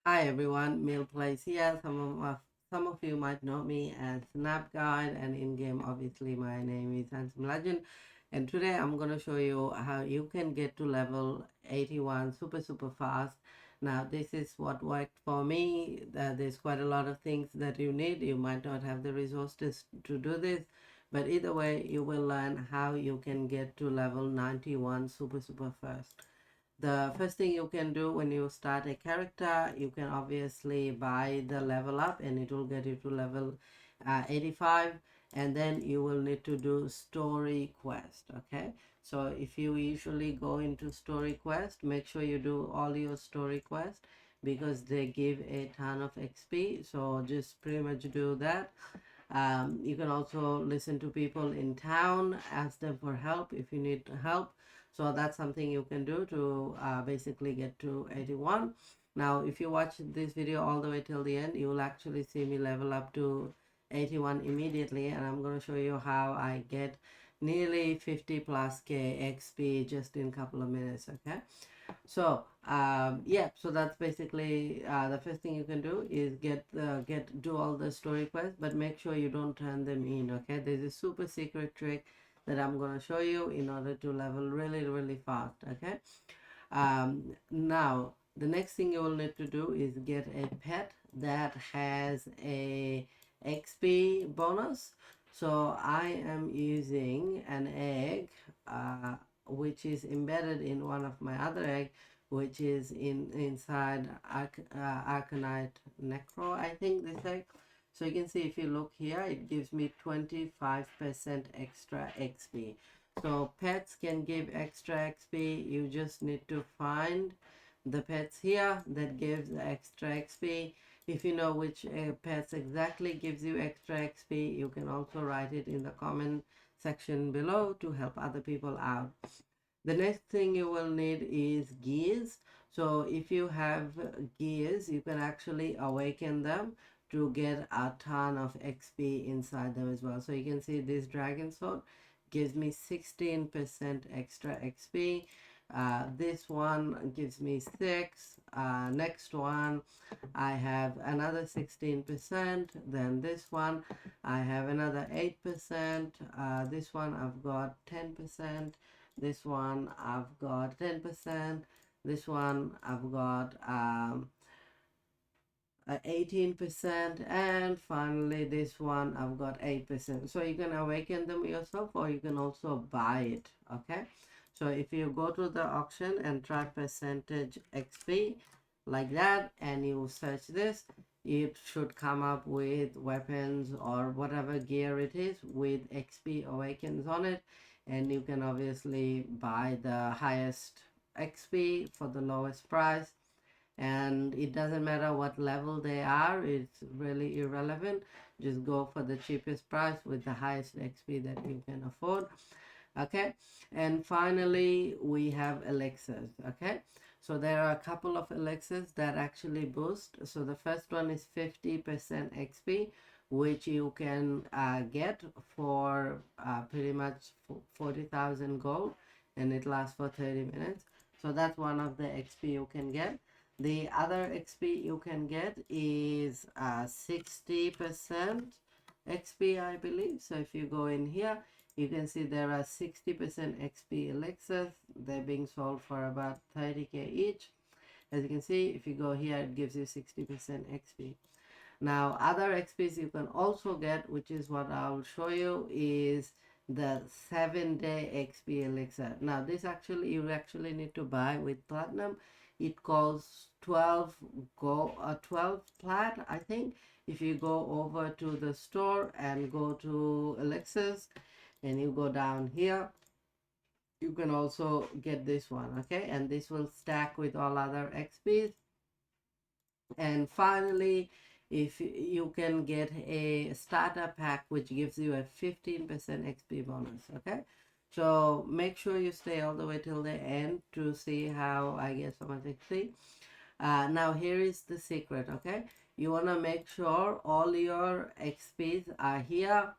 Hi everyone, MilPlays here. Some of you might know me as Snap Guide, and in game, obviously, my name is Handsumlegend. And today I'm going to show you how you can get to level 81 super fast. Now, this is what worked for me. There's quite a lot of things that you need. You might not have the resources to do this, but either way, you will learn how you can get to level 91 super fast. The first thing you can do when you start a character, you can obviously buy the level up and it will get you to level 85, and then you will need to do story quest. Okay, so if you usually go into story quest, make sure you do all your story quest because they give a ton of XP, so just pretty much do that. You can also listen to people in town, ask them for help if you need help. So that's something you can do to basically get to 81. Now, if you watch this video all the way till the end, you will actually see me level up to 81 immediately, and I'm going to show you how I get nearly 50 plus K XP just in a couple of minutes. Okay, so yeah, so that's basically the first thing you can do is do all the story quests, but make sure you don't turn them in. Okay, there's a super secret trick that I'm going to show you in order to level really fast. Okay, now the next thing you will need to do is get a pet that has a XP bonus. So I am using an egg which is embedded in one of my other egg, which is inside Arcanite Necro, I think this egg. So you can see if you look here, it gives me 25% extra XP. So pets can give extra XP. You just need to find the pets here that gives extra XP. If you know which pets exactly gives you extra XP, you can also write it in the comment section below to help other people out. The next thing you will need is gears. So if you have gears, you can actually awaken them to get a ton of XP inside them as well. So you can see this dragon sword gives me 16% extra XP. This one gives me 6. Next one I have another 16%. Then this one I have another 8%. This one I've got 10%. This one I've got 10%. This one I've got 18%, and finally this one I've got 8%. So you can awaken them yourself or you can also buy it. Okay, so if you go to the auction and try percentage XP like that and you search this, it should come up with weapons or whatever gear it is with XP awakens on it, and you can obviously buy the highest XP for the lowest price, and it doesn't matter what level they are, it's really irrelevant. Just go for the cheapest price with the highest XP that you can afford. Okay, and finally we have elixirs. Okay, so there are a couple of elixirs that actually boost. So the first one is 50% XP, which you can get for pretty much 40,000 gold, and it lasts for 30 minutes. So that's one of the XP you can get. The other XP you can get is 60% XP, I believe. So if you go in here, you can see there are 60% XP elixirs. They're being sold for about 30k each. As you can see, if you go here, it gives you 60% XP. Now, other XPs you can also get, which is what I'll show you, is the 7-day XP elixir. Now, this actually, you actually need to buy with platinum. It costs 12 plat, I think. If you go over to the store and go to elixirs and you go down here, you can also get this one. Okay, and this will stack with all other XPs. And finally, if you can get a starter pack which gives you a 15% XP bonus. Okay, so make sure you stay all the way till the end to see how I get so much XP. Now here is the secret. Okay, you want to make sure all your XPs are here,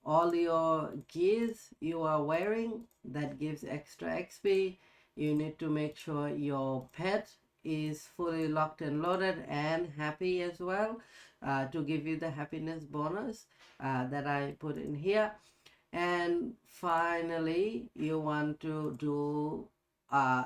all your gears you are wearing that gives extra XP. You need to make sure your pet is fully locked and loaded and happy as well, to give you the happiness bonus that I put in here. And finally, you want to do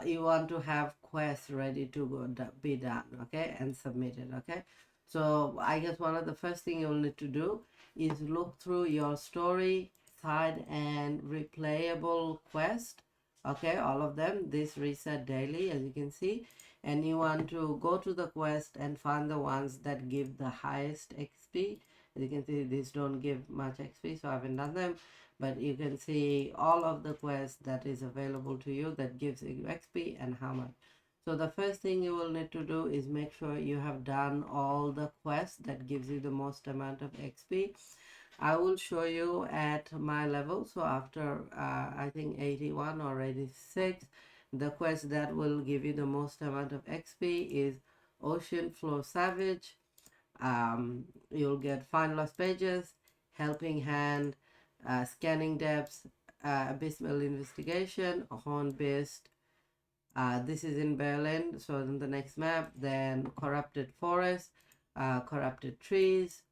you want to have quests ready to be done, okay, and submitted. Okay, so I guess one of the first thing you'll need to do is look through your story, side, and replayable quest. Okay, all of them, this reset daily, as you can see. And you want to go to the quest and find the ones that give the highest XP. As you can see, these don't give much XP, so I haven't done them, but you can see all of the quests that is available to you that gives you XP and how much. So the first thing you will need to do is make sure you have done all the quests that gives you the most amount of XP. I will show you at my level. So after I think 81 or 86, the quest that will give you the most amount of XP is Ocean Flow Savage. You'll get Find Lost Pages, Helping Hand, Scanning Depths, Abysmal Investigation, Horn Beast. This is in Berlin, so in the next map. Then Corrupted Forest, Corrupted Trees,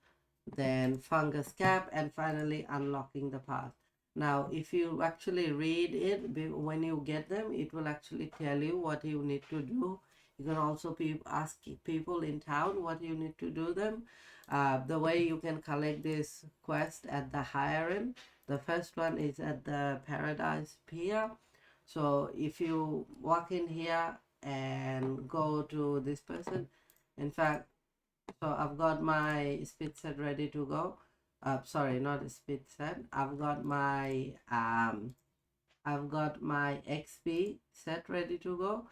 then Fungus Cap, and finally Unlocking the Path. Now, if you actually read it, when you get them, it will actually tell you what you need to do. You can also ask people in town what you need to do them. The way you can collect this quest at the higher end, the first one is at the Paradise Pier. So if you walk in here and go to this person, in fact, so I've got my speed set ready to go. Sorry, not a speed set. I've got my XP set ready to go,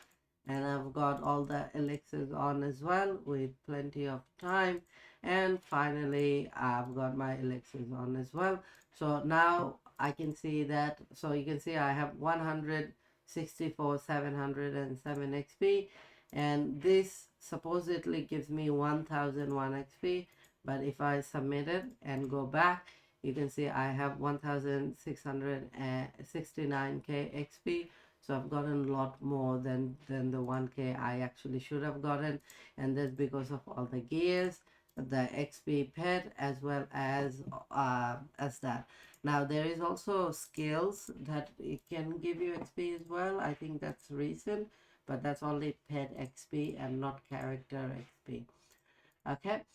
and I've got all the elixirs on as well with plenty of time. And finally, I've got my elixirs on as well. So now I can see that. So you can see I have 164 707 XP, and this supposedly gives me 1001 XP. But if I submit it and go back, you can see I have 1669k XP. So I've gotten a lot more than the 1k I actually should have gotten, and that's because of all the gears, the XP pet, as well as that. Now there is also skills that it can give you XP as well. I think that's recent, but that's only pet XP and not character XP. Okay,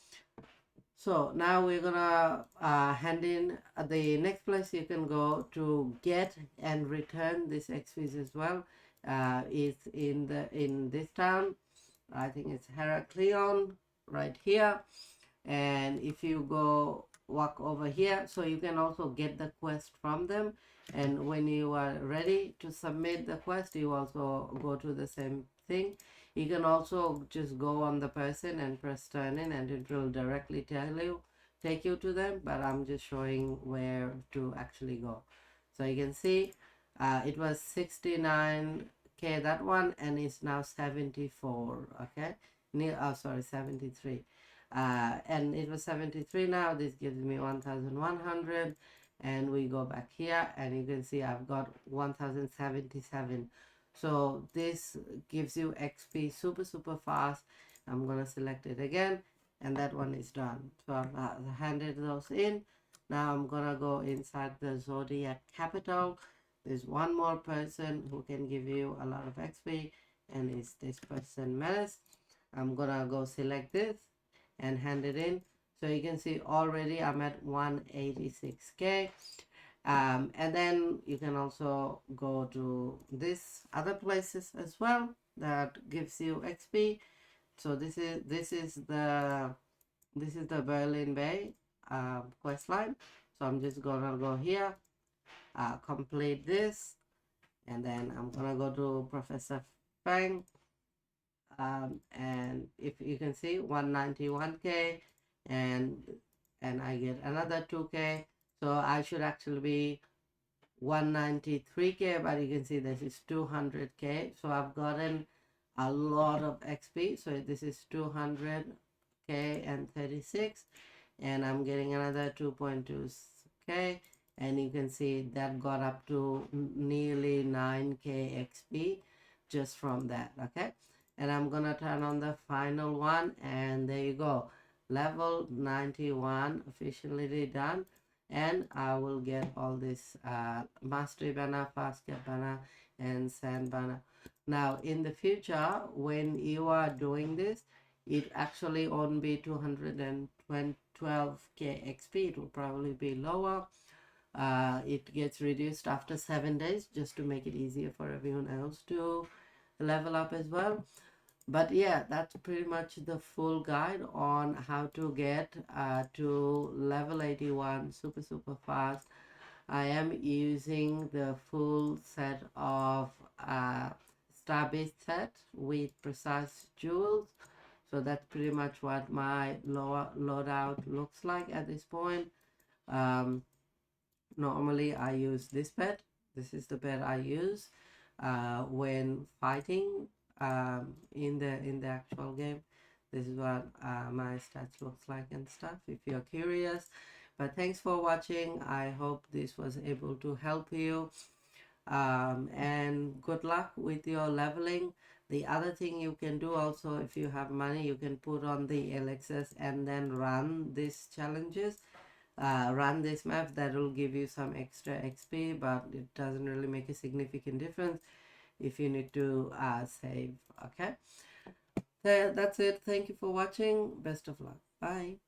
so now we're gonna hand in the next place you can go to get and return this XPs as well. Is in this town. I think it's Heraklion right here. And if you go walk over here, so you can also get the quest from them. And when you are ready to submit the quest, you also go to the same thing. You can also just go on the person and press turn in, and it will directly take you to them, but I'm just showing where to actually go. So you can see it was 69k that one, and it's now 74. Okay, sorry, 73. And it was 73. Now this gives me 1100, and we go back here and you can see I've got 1077. So this gives you XP super fast. I'm gonna select it again, and that one is done. So I've handed those in. Now I'm gonna go inside the Zodiac capital. There's one more person who can give you a lot of XP, and it's this person Menace. I'm gonna go select this and hand it in. So you can see already I'm at 186k. And then you can also go to this other places as well that gives you XP. So this is the Berlin Bay quest line. So I'm just gonna go here, complete this, and then I'm gonna go to Professor Fang. And if you can see 191k, and I get another 2k. So I should actually be 193k, but you can see this is 200k. So I've gotten a lot of XP. So this is 200k and 36, and I'm getting another 2.2k, and you can see that got up to nearly 9k XP just from that. Okay, and I'm gonna turn on the final one, and there you go, level 91 officially done. And I will get all this mastery banner, fast cap banner, and sand banner. Now in the future, when you are doing this, it actually won't be 212k XP. It will probably be lower. It gets reduced after 7 days, just to make it easier for everyone else to level up as well. But yeah, that's pretty much the full guide on how to get to level 81 super fast. I am using the full set of star-based set with precise jewels. So that's pretty much what my loadout looks like at this point. Normally I use this pet. This is the pet I use when fighting in the actual game. This is what my stats looks like and stuff, if you're curious. But thanks for watching. I hope this was able to help you, and good luck with your leveling. The other thing you can do also, if you have money, you can put on the elixirs and then run these challenges, run this map. That will give you some extra XP, but it doesn't really make a significant difference if you need to save. Okay, so that's it. Thank you for watching. Best of luck. Bye.